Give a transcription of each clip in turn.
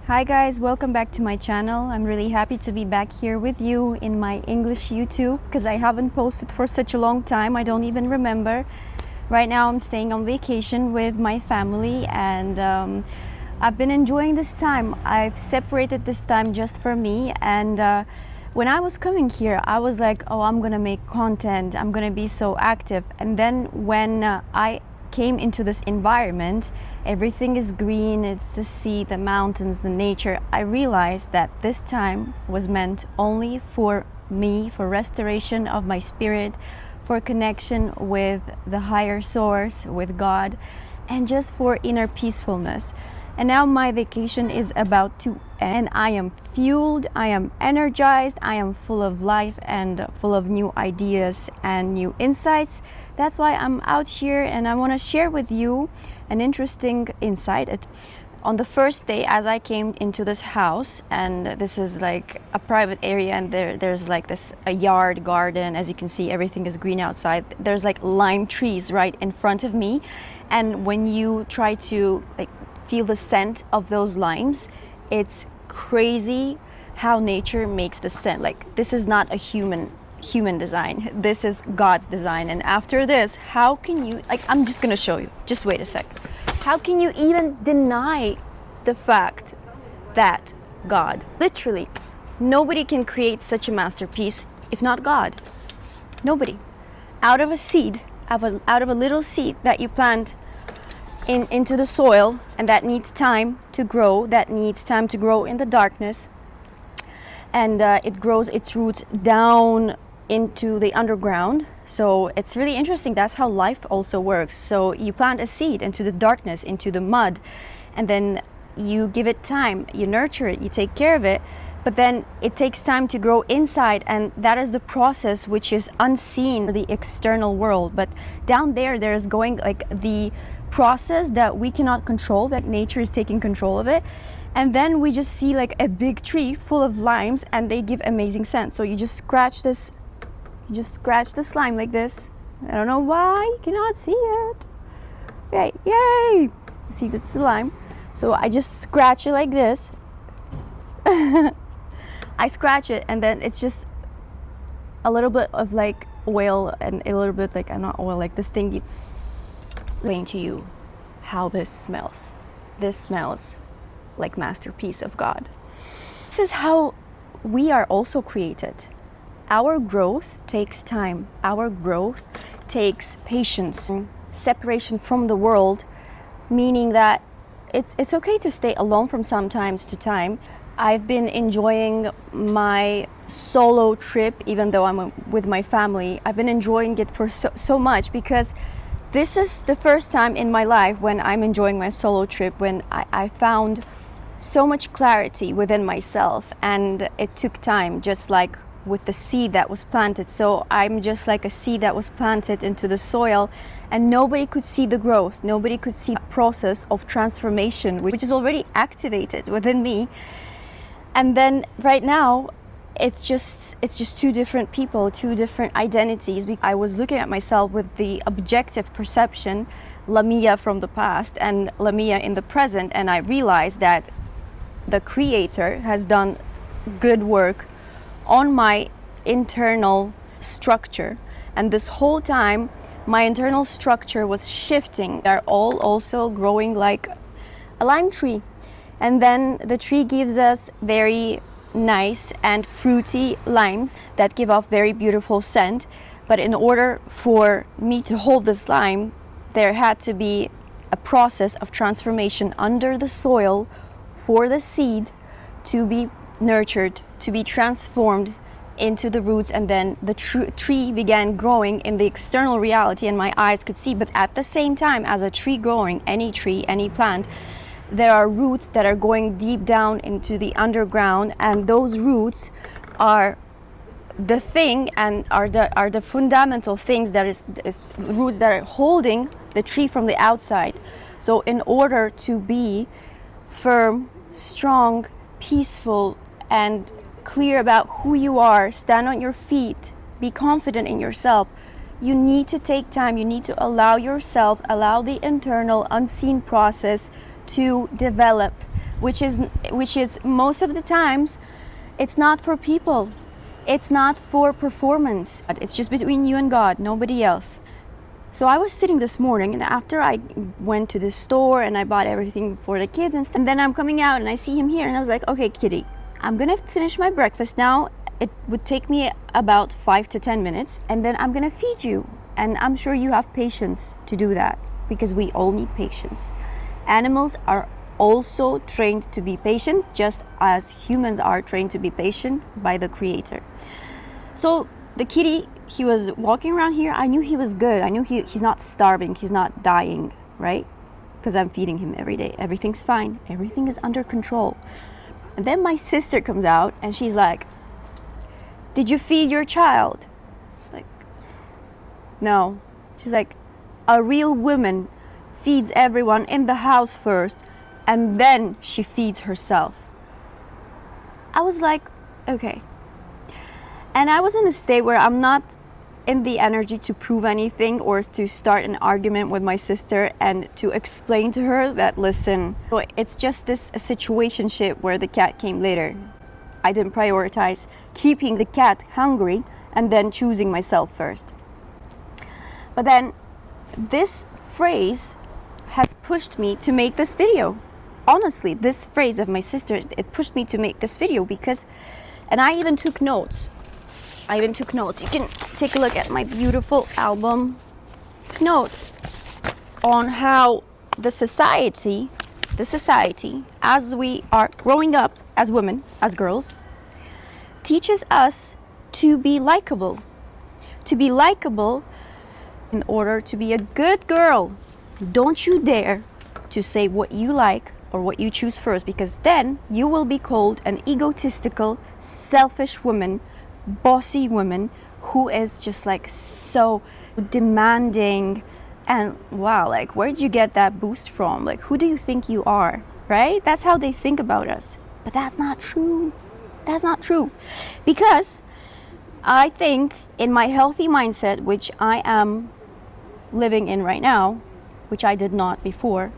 Hi guys, welcome back to my channel. I'm really happy to be back here with you in my English YouTube because I haven't posted for such a long time. I don't even remember. Right now I'm staying on vacation with my family and I've been enjoying this time. I've separated this time just for me and when I was coming here, I was like, oh, I'm gonna make content. I'm gonna be so active. And then when I came into this environment, everything is green, it's the sea, the mountains, the nature. I realized that this time was meant only for me, for restoration of my spirit, for connection with the higher source, with God, and just for inner peacefulness. And now my vacation is about to end. I am fueled, I am energized, I am full of life and full of new ideas and new insights. That's why I'm out here and I want to share with you an interesting insight. On the first day, as I came into this house, and this is like a private area, and there's like a yard garden. As you can see, everything is green outside. There's like lime trees right in front of me, and when you try to feel the scent of those limes, it's crazy how nature makes the scent. Like, this is not a human design, this is God's design. And after this, how can you, I'm just gonna show you, just wait a sec. How can you even deny the fact that God, literally nobody can create such a masterpiece if not God? Nobody. Out of a seed, out of a little seed that you plant into the soil, and that needs time to grow, in the darkness, and it grows its roots down into the underground. So it's really interesting. That's how life also works. So you plant a seed into the darkness, into the mud, and then you give it time, you nurture it, you take care of it, but then it takes time to grow inside, and that is the process which is unseen for the external world. But down there's going the process that we cannot control, that nature is taking control of it. And then we just see a big tree full of limes, and they give amazing scent. So you just scratch the slime like this. I don't know why you cannot see it. Okay, yay! See, that's the lime. So I just scratch it like this. I scratch it, and then it's just a little bit of oil, and a little bit not oil, this thingy. Explain to you how this smells. This smells like masterpiece of God. This is how we are also created. Our growth takes time. Our growth takes patience. Separation from the world, meaning that it's okay to stay alone from sometimes to time. I've been enjoying my solo trip, even though I'm with my family. I've been enjoying it for so much, because this is the first time in my life when I'm enjoying my solo trip, when I found so much clarity within myself, and it took time, just like with the seed that was planted. So I'm just like a seed that was planted into the soil, and nobody could see the growth, nobody could see the process of transformation which is already activated within me. And then right now it's just two different people, two different identities. I was looking at myself with the objective perception, Lamia from the past and Lamia in the present, and I realized that the Creator has done good work on my internal structure. And this whole time my internal structure was shifting. They're all also growing like a lime tree, and then the tree gives us very nice and fruity limes that give off very beautiful scent. But in order for me to hold this lime, there had to be a process of transformation under the soil for the seed to be nurtured, to be transformed into the roots, and then the tree began growing in the external reality, and my eyes could see. But at the same time, as a tree growing, any tree, any plant, there are roots that are going deep down into the underground, and those roots are the thing, and are the fundamental things, that is roots that are holding the tree from the outside. So in order to be firm, strong, peaceful, and clear about who you are, stand on your feet, be confident in yourself, you need to take time. You need to allow yourself, allow the internal unseen process to develop. which is most of the times it's not for people. It's not for performance. It's just between you and God, nobody else. So I was sitting this morning, and after I went to the store and I bought everything for the kids and stuff, and then I'm coming out and I see him here, and I was like, okay, Kitty, I'm gonna finish my breakfast now. It would take me about 5 to 10 minutes, and then I'm gonna feed you. And I'm sure you have patience to do that, because we all need patience. Animals are also trained to be patient, just as humans are trained to be patient by the Creator. So the kitty, he was walking around here. I knew he was good. I knew he's not starving. He's not dying, right? Because I'm feeding him every day. Everything's fine. Everything is under control. And then my sister comes out and she's like, did you feed your child? It's like, no. She's like, a real woman feeds everyone in the house first, and then she feeds herself. I was like, okay. And I was in a state where I'm not in the energy to prove anything or to start an argument with my sister and to explain to her that, listen, it's just this a situationship where the cat came later. I didn't prioritize keeping the cat hungry and then choosing myself first. But then this phrase has pushed me to make this video. Honestly, this phrase of my sister, it pushed me to make this video because, and I even took notes. You can take a look at my beautiful album notes on how the society, as we are growing up as women, as girls, teaches us to be likable. To be likable in order to be a good girl. Don't you dare to say what you like or what you choose first, because then you will be called an egotistical, selfish woman, bossy woman who is just like so demanding. And wow, like, where did you get that boost from? Like, who do you think you are, right? That's how they think about us. But that's not true. That's not true. Because I think in my healthy mindset, which I am living in right now, which I did not before,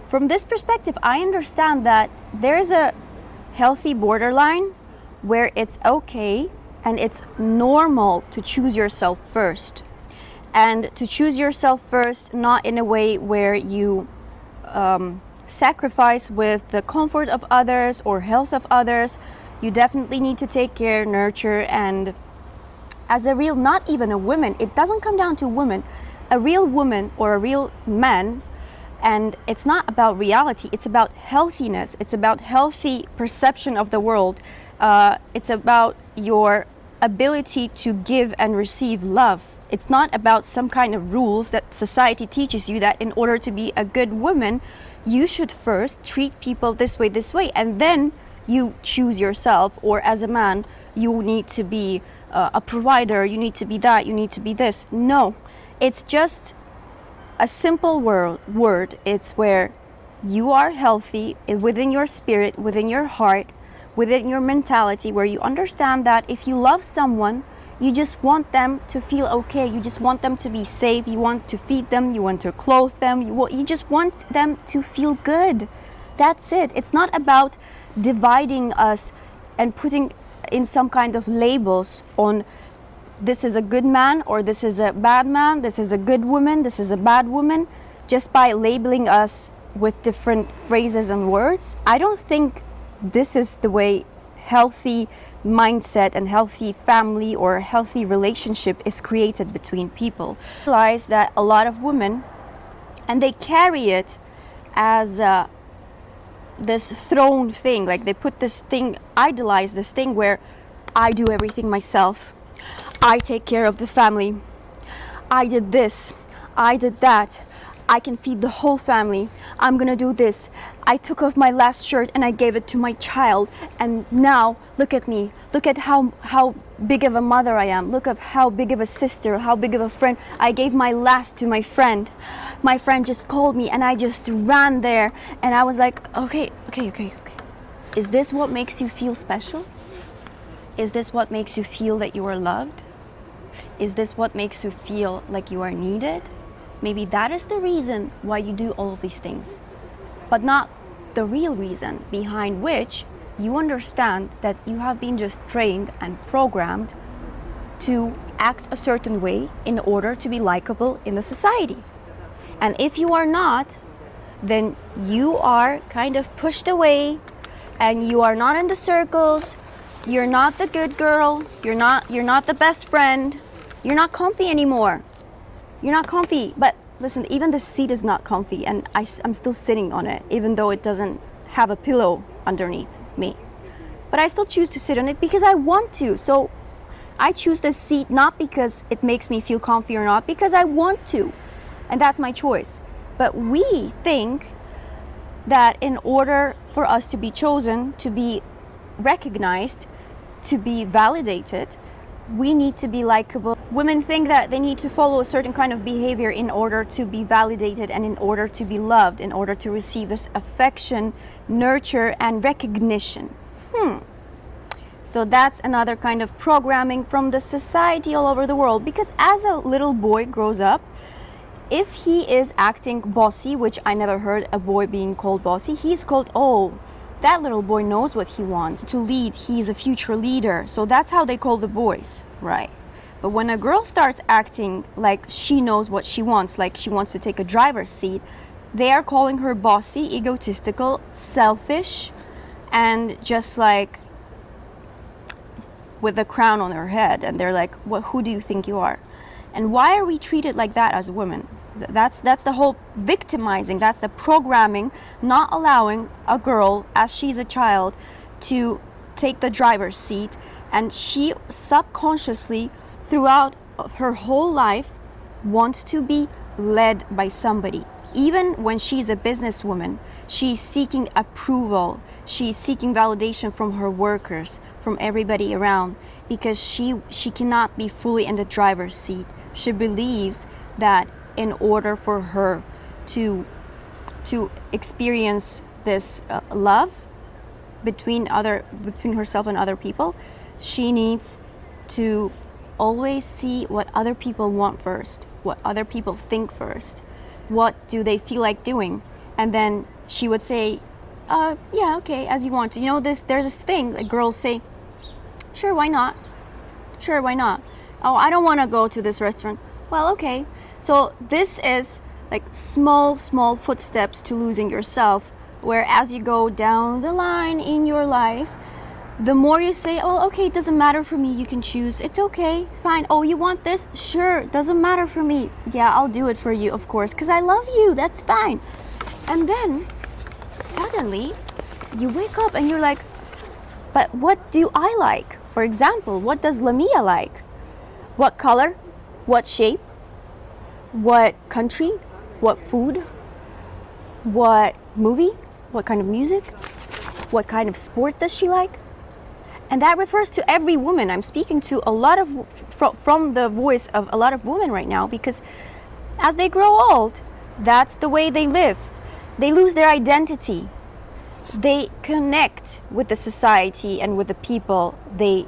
from this perspective, I understand that there's a healthy borderline where it's okay and it's normal to choose yourself first. And to choose yourself first, not in a way where you sacrifice with the comfort of others or health of others. You definitely need to take care, nurture, and as a real, not even a woman, it doesn't come down to women, a real woman or a real man. And it's not about reality, it's about healthiness, it's about healthy perception of the world. It's about your ability to give and receive love. It's not about some kind of rules that society teaches you that in order to be a good woman, you should first treat people this way, and then you choose yourself. Or as a man, you need to be a provider, you need to be that, you need to be this. No, it's just a simple word. It's where you are healthy within your spirit, within your heart, within your mentality, where you understand that if you love someone, you just want them to feel okay. You just want them to be safe. You want to feed them. You want to clothe them. You just want them to feel good. That's it. It's not about dividing us and putting in some kind of labels on this is a good man or this is a bad man, this is a good woman, this is a bad woman, just by labeling us with different phrases and words. I don't think this is the way healthy mindset and healthy family or healthy relationship is created between people. I realize that a lot of women, and they carry it as this throne thing, like they put this thing, idolize this thing where I do everything myself, I take care of the family, I did this, I did that, I can feed the whole family, I'm gonna do this, I took off my last shirt and I gave it to my child, and now look at me, look at how big of a mother I am, look at how big of a sister, how big of a friend. I gave my last to my friend. My friend just called me and I just ran there, and I was like, okay. Is this what makes you feel special? Is this what makes you feel that you are loved? Is this what makes you feel like you are needed? Maybe that is the reason why you do all of these things, but not the real reason behind which you understand that you have been just trained and programmed to act a certain way in order to be likable in the society. And if you are not, then you are kind of pushed away and you are not in the circles. You're not the good girl. You're not the best friend. You're not comfy anymore. You're not comfy. But listen, even the seat is not comfy, and I'm still sitting on it, even though it doesn't have a pillow underneath me. But I still choose to sit on it because I want to. So I choose this seat not because it makes me feel comfy or not, because I want to. And that's my choice. But we think that in order for us to be chosen, to be recognized, to be validated, we need to be likable. Women think that they need to follow a certain kind of behavior in order to be validated and in order to be loved, in order to receive this affection, nurture, and recognition. So that's another kind of programming from the society all over the world. Because as a little boy grows up, if he is acting bossy, which I never heard a boy being called bossy, he's called, oh, that little boy knows what he wants to lead. He's a future leader. So that's how they call the boys, right? But when a girl starts acting like she knows what she wants, like she wants to take a driver's seat, they are calling her bossy, egotistical, selfish, and just like with a crown on her head. And they're like, well, who do you think you are? And why are we treated like that as women? That's the whole victimizing. That's the programming, not allowing a girl, as she's a child, to take the driver's seat. And she subconsciously, throughout her whole life, wants to be led by somebody. Even when she's a businesswoman, she's seeking approval. She's seeking validation from her workers, from everybody around, because she cannot be fully in the driver's seat. She believes that in order for her to experience this love between herself and other people, she needs to always see what other people want first, what other people think first, what do they feel like doing, and then she would say, yeah, okay, as you want to. You know, there's this thing like girls say, sure, why not? Sure, why not? Oh, I don't want to go to this restaurant. Well, okay. So this is like small footsteps to losing yourself, where as you go down the line in your life, the more you say, oh, okay, it doesn't matter for me, you can choose, it's okay, fine. Oh, you want this? Sure, it doesn't matter for me. Yeah, I'll do it for you, of course, because I love you, that's fine. And then suddenly you wake up and you're like, but what do I like? For example, what does Lamia like? What color? What shape? What country? What food? What movie? What kind of music? What kind of sports does she like? And that refers to every woman. I'm speaking to a lot of, from the voice of a lot of women right now, because as they grow old, that's the way they live. They lose their identity. They connect with the society and with the people they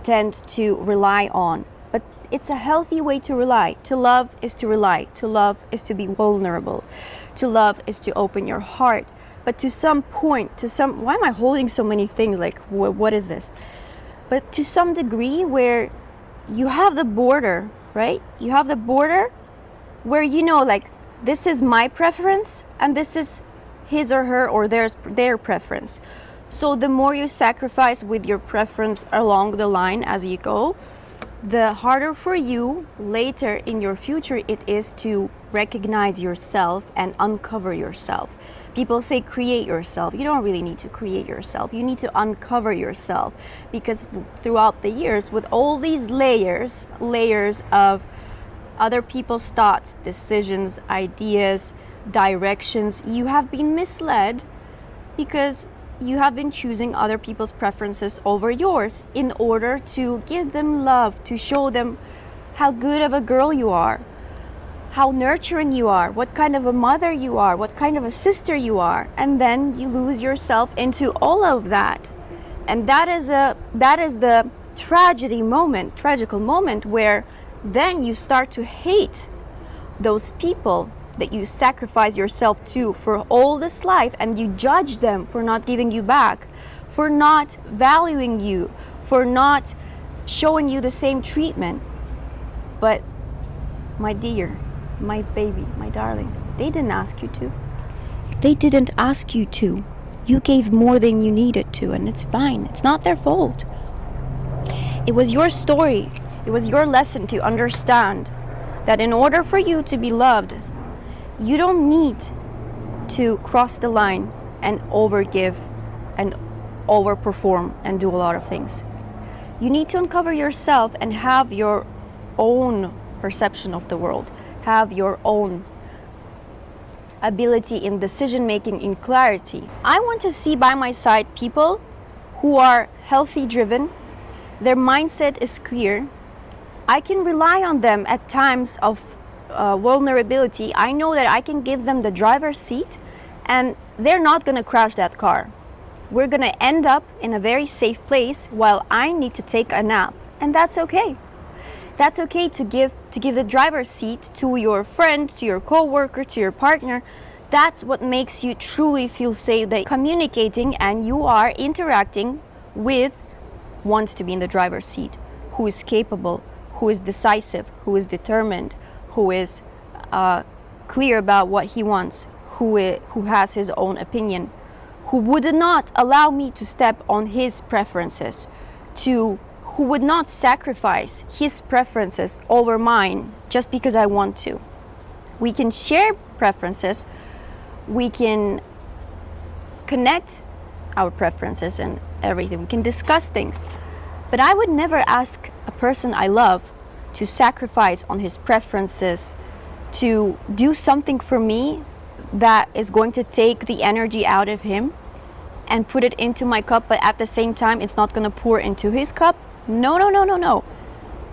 tend to rely on. But it's a healthy way to rely. To love is to rely. To love is to be vulnerable. To love is to open your heart. But to some point, why am I holding so many things? Like, what is this? But to some degree where you have the border, right? You have the border where you know, like, this is my preference and this is his or her or their preference. So the more you sacrifice with your preference along the line as you go, the harder for you later in your future it is to recognize yourself and uncover yourself. People say create yourself. You don't really need to create yourself. You need to uncover yourself, because throughout the years, with all these layers of other people's thoughts, decisions, ideas, directions, you have been misled because you have been choosing other people's preferences over yours in order to give them love, to show them how good of a girl you are, how nurturing you are, what kind of a mother you are, what kind of a sister you are. And then you lose yourself into all of that. And that is the tragical moment where then you start to hate those people that you sacrifice yourself to for all this life, and you judge them for not giving you back, for not valuing you, for not showing you the same treatment. But my dear, my baby, my darling, they didn't ask you to. They didn't ask you to. You gave more than you needed to, and it's fine. It's not their fault. It was your story. It was your lesson to understand that in order for you to be loved, you don't need to cross the line and overgive and overperform and do a lot of things. You need to uncover yourself and have your own perception of the world, have your own ability in decision making, in clarity. I want to see by my side people who are healthy driven, their mindset is clear. I can rely on them at times of vulnerability. I know that I can give them the driver's seat and they're not going to crash that car. We're going to end up in a very safe place while I need to take a nap, and that's okay. That's okay to give the driver's seat to your friend, to your coworker, to your partner. That's what makes you truly feel safe, that communicating and you are interacting with wants to be in the driver's seat, who is capable, who is decisive, who is determined, who is clear about what he wants, who has his own opinion, who would not allow me to step on his preferences, who would not sacrifice his preferences over mine just because I want to. We can share preferences, we can connect our preferences and everything, we can discuss things, but I would never ask a person I love to sacrifice on his preferences, to do something for me that is going to take the energy out of him and put it into my cup, but at the same time it's not going to pour into his cup. No.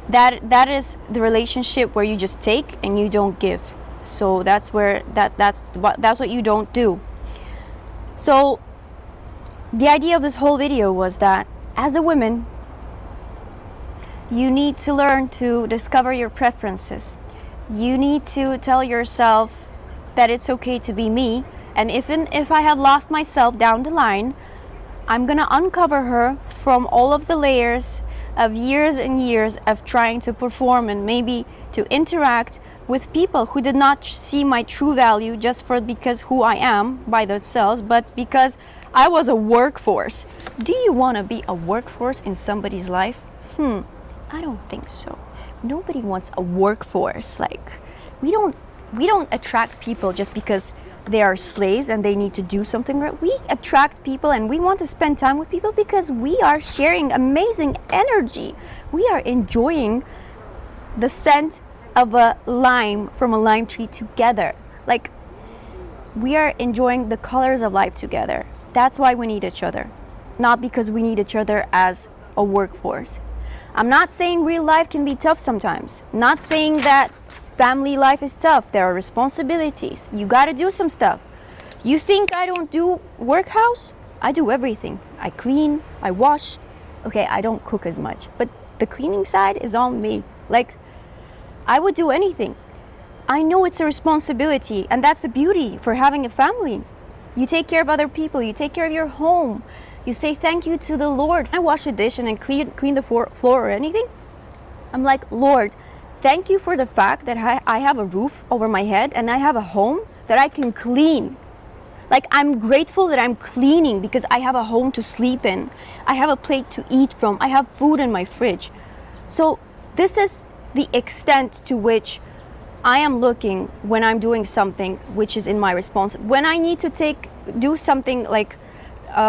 That is the relationship where you just take and you don't give. So that's what you don't do. So the idea of this whole video was that as a woman, you need to learn to discover your preferences. You need to tell yourself that it's okay to be me, and even if I have lost myself down the line, I'm gonna uncover her from all of the layers of years and years of trying to perform and maybe to interact with people who did not see my true value just because who I am by themselves, but because I was a workforce. Do you want to be a workforce in somebody's life? I don't think so. Nobody wants a workforce. Like, we don't attract people just because they are slaves and they need to do something right. We attract people and we want to spend time with people because we are sharing amazing energy. We are enjoying the scent of a lime from a lime tree together. Like, we are enjoying the colors of life together. That's why we need each other, not because we need each other as a workforce. I'm not saying real life can be tough sometimes. Not saying that family life is tough. There are responsibilities. You got to do some stuff. You think I don't do workhouse? I do everything. I clean, I wash. Okay, I don't cook as much, but the cleaning side is on me. Like, I would do anything. I know it's a responsibility, and that's the beauty for having a family. You take care of other people, you take care of your home. You say thank you to the Lord. I wash a dish and clean the floor or anything. I'm like, Lord, thank you for the fact that I have a roof over my head and I have a home that I can clean. Like, I'm grateful that I'm cleaning because I have a home to sleep in. I have a plate to eat from. I have food in my fridge. So this is the extent to which I am looking when I'm doing something which is in my response. When I need to do something like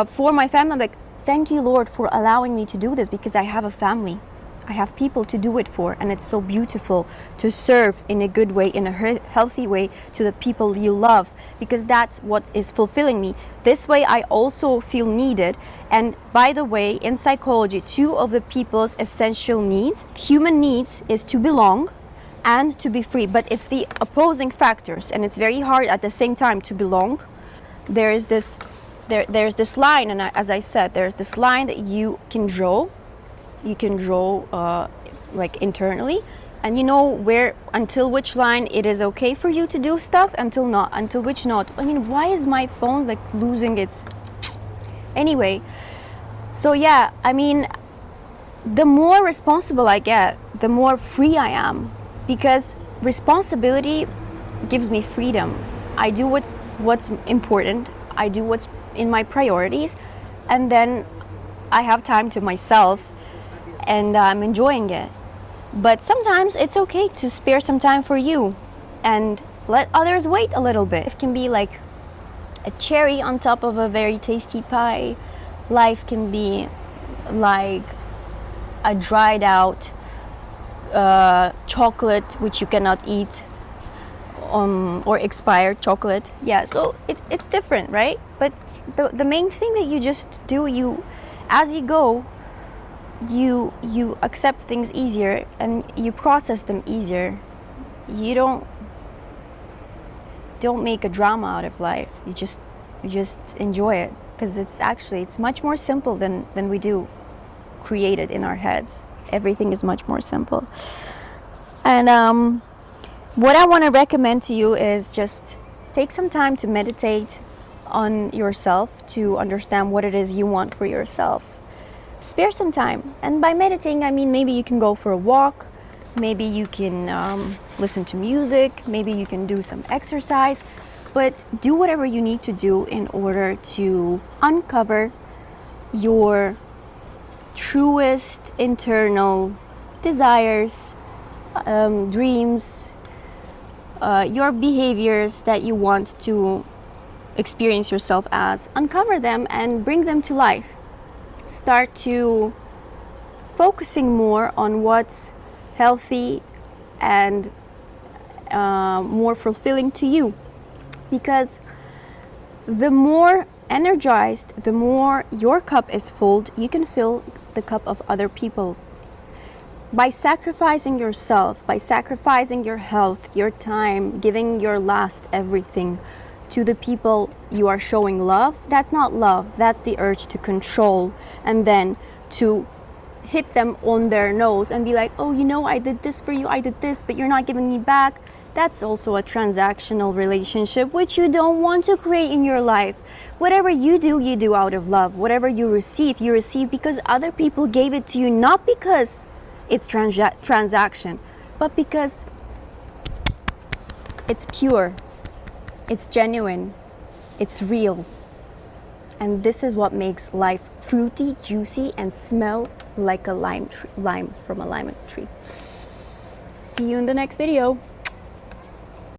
for my family, I'm like, thank you, Lord, for allowing me to do this because I have a family. I have people to do it for, and it's so beautiful to serve in a good way, in a healthy way to the people you love, because that's what is fulfilling me. This way I also feel needed. And by the way, in psychology, two of the people's essential needs, human needs, is to belong and to be free, but it's the opposing factors, and it's very hard at the same time to belong. There's this line, and as I said, there's this line that you can draw like internally, and you know where, until which line it is okay for you to do stuff, until which not. I mean, why is my phone like losing its... Anyway, so yeah, I mean, the more responsible I get, the more free I am, because responsibility gives me freedom. I do what's important, I do what's in my priorities, and then I have time to myself, and I'm enjoying it. But sometimes it's okay to spare some time for you and let others wait a little bit. It can be like a cherry on top of a very tasty pie. Life can be like a dried out chocolate which you cannot eat, or expired chocolate. Yeah, so it's different, right? But the main thing that you just do, as you go, you accept things easier and you process them easier. You don't make a drama out of life. You just enjoy it, because it's much more simple than we do create it in our heads. Everything is much more simple. And what I want to recommend to you is just take some time to meditate on yourself, to understand what it is you want for yourself. Spare some time. And by meditating, I mean maybe you can go for a walk, maybe you can listen to music, maybe you can do some exercise, but do whatever you need to do in order to uncover your truest internal desires, dreams, your behaviors that you want to experience yourself as. Uncover them and bring them to life. Start to focusing more on what's healthy and more fulfilling to you, because the more energized, the more your cup is full, you can fill the cup of other people. By sacrificing yourself, by sacrificing your health, your time, giving your last everything to the people you are showing love, that's not love, that's the urge to control, and then to hit them on their nose and be like, oh, you know, I did this for you, I did this, but you're not giving me back. That's also a transactional relationship, which you don't want to create in your life. Whatever you do out of love. Whatever you receive because other people gave it to you, not because it's transaction, but because it's pure, it's genuine, it's real. And this is what makes life fruity, juicy, and smell like a lime from a lime tree. See you in the next video.